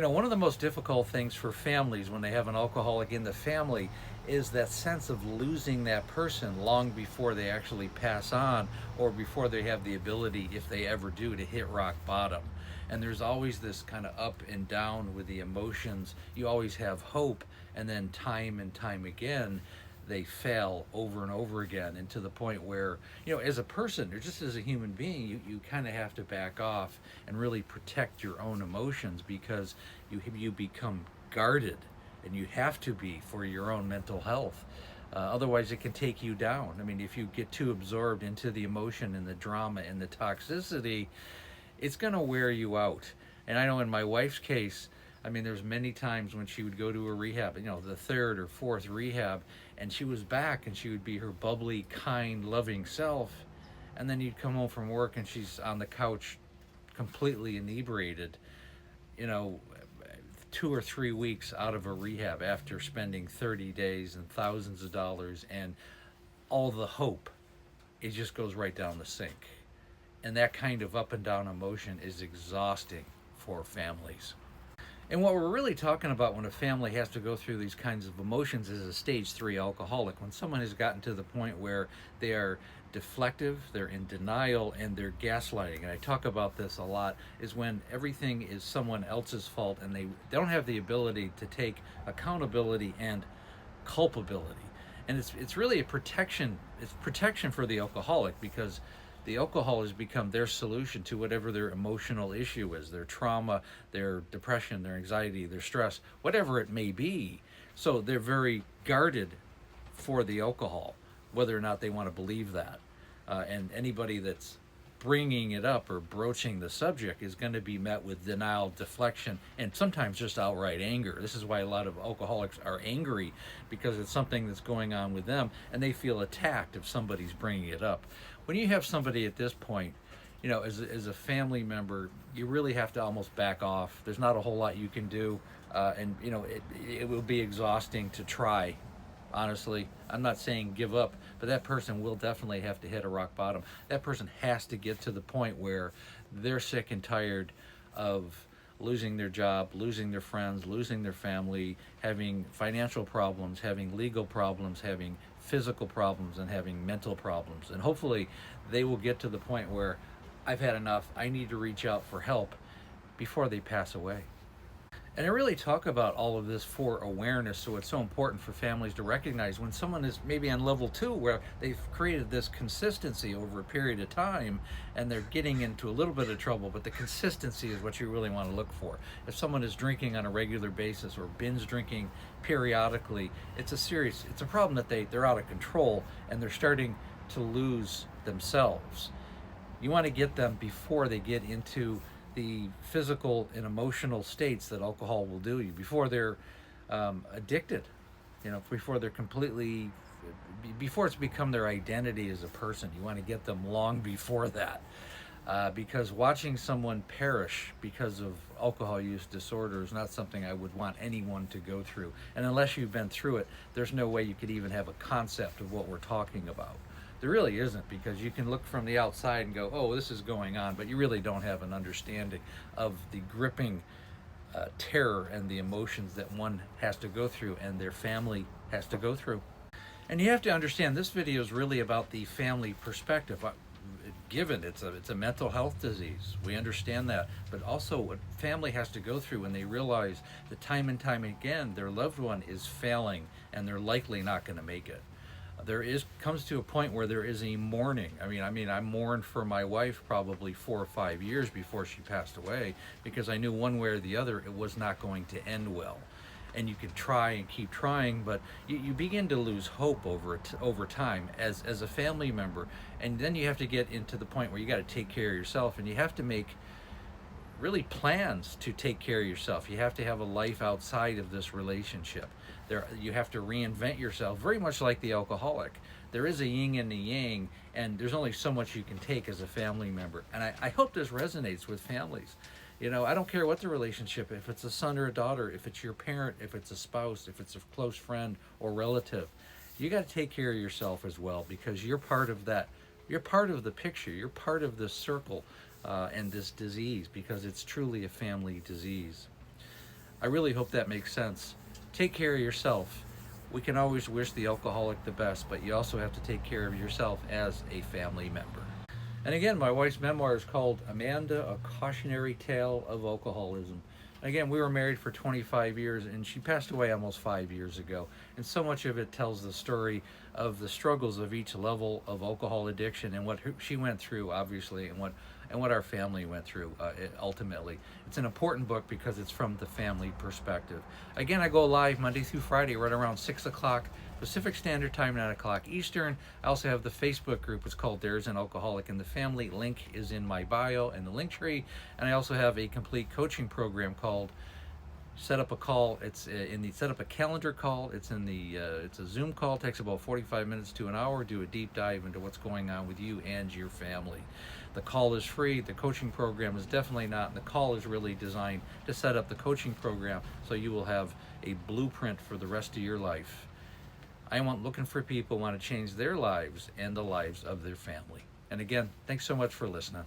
One of the most difficult things for families when they have an alcoholic in the family is that sense of losing that person long before they actually pass on, or before they have the ability, if they ever do, to hit rock bottom. And there's always this kind of up and down with the emotions. You always have hope, and then time and time again, they fail over and over again, and to the point where, as a person, or just as a human being, you kind of have to back off and really protect your own emotions, because you become guarded, and you have to be, for your own mental health. Otherwise, it can take you down. I mean, if you get too absorbed into the emotion and the drama and the toxicity, it's going to wear you out. And I know in my wife's case, I mean, there's many times when she would go to a rehab, the third or fourth rehab, and she was back, and she would be her bubbly, kind, loving self. And then you'd come home from work, and she's on the couch, completely inebriated, you know, 2 or 3 weeks out of a rehab after spending 30 days and thousands of dollars, and all the hope, it just goes right down the sink. And that kind of up and down emotion is exhausting for families. And what we're really talking about when a family has to go through these kinds of emotions is a stage 3 alcoholic. When someone has gotten to the point where they are deflective, they're in denial, and they're gaslighting. And I talk about this a lot, is when everything is someone else's fault, and they don't have the ability to take accountability and culpability. And it's really a protection. It's protection for the alcoholic, because the alcohol has become their solution to whatever their emotional issue is, their trauma, their depression, their anxiety, their stress, whatever it may be. So they're very guarded for the alcohol, whether or not they want to believe that. And anybody that's bringing it up or broaching the subject is going to be met with denial, deflection, and sometimes just outright anger. This is why a lot of alcoholics are angry, because it's something that's going on with them, and they feel attacked if somebody's bringing it up. When you have somebody at this point, as a family member, you really have to almost back off. There's not a whole lot you can do, and it will be exhausting to try. Honestly, I'm not saying give up, but that person will definitely have to hit a rock bottom. That person has to get to the point where they're sick and tired of losing their job, losing their friends, losing their family, having financial problems, having legal problems, having physical problems, and having mental problems. And hopefully they will get to the point where I've had enough, I need to reach out for help, before they pass away. And I really talk about all of this for awareness, so it's so important for families to recognize when someone is maybe on level 2, where they've created this consistency over a period of time, and they're getting into a little bit of trouble, but the consistency is what you really want to look for. If someone is drinking on a regular basis, or binge drinking periodically, it's a problem that they're out of control, and they're starting to lose themselves. You want to get them before they get into the physical and emotional states that alcohol will do you, before they're addicted, before they're completely, before it's become their identity as a person. You want to get them long before that, because watching someone perish because of alcohol use disorder is not something I would want anyone to go through. And unless you've been through it, there's no way you could even have a concept of what we're talking about. There really isn't, because you can look from the outside and go, oh, this is going on, but you really don't have an understanding of the gripping terror and the emotions that one has to go through, and their family has to go through. And you have to understand, this video is really about the family perspective. Given it's a mental health disease, we understand that, but also what family has to go through when they realize that time and time again their loved one is failing, and they're likely not going to make it. Comes to a point where there is a mourning. I mourned for my wife probably 4 or 5 years before she passed away, because I knew one way or the other it was not going to end well. And you could try and keep trying, but you begin to lose hope over time as a family member. And then you have to get into the point where you got to take care of yourself, and you have to make really plans to take care of yourself. You have to have a life outside of this relationship. You have to reinvent yourself, very much like the alcoholic. There is a yin and a yang, and there's only so much you can take as a family member. And I hope this resonates with families. I don't care what the relationship, if it's a son or a daughter, if it's your parent, if it's a spouse, if it's a close friend or relative, you got to take care of yourself as well, because you're part of that. You're part of the picture. You're part of this circle and this disease, because it's truly a family disease. I really hope that makes sense. Take care of yourself. We can always wish the alcoholic the best, but you also have to take care of yourself as a family member. And again, my wife's memoir is called Amanda, A Cautionary Tale of Alcoholism. Again, we were married for 25 years, and she passed away almost 5 years ago. And so much of it tells the story of the struggles of each level of alcohol addiction and what she went through, obviously, and what our family went through ultimately. It's an important book because it's from the family perspective. Again, I go live Monday through Friday right around 6 o'clock Pacific Standard Time, 9 o'clock Eastern. I also have the Facebook group. It's called There's an Alcoholic in the Family. Link is in my bio and the link tree. And I also have a complete coaching program called Set Up a Call. It's in the Set Up a Calendar call. It's in the it's a Zoom call. It takes about 45 minutes to an hour. Do a deep dive into what's going on with you and your family. The call is free. The coaching program is definitely not. And the call is really designed to set up the coaching program so you will have a blueprint for the rest of your life. I want looking for people who want to change their lives and the lives of their family. And again, thanks so much for listening.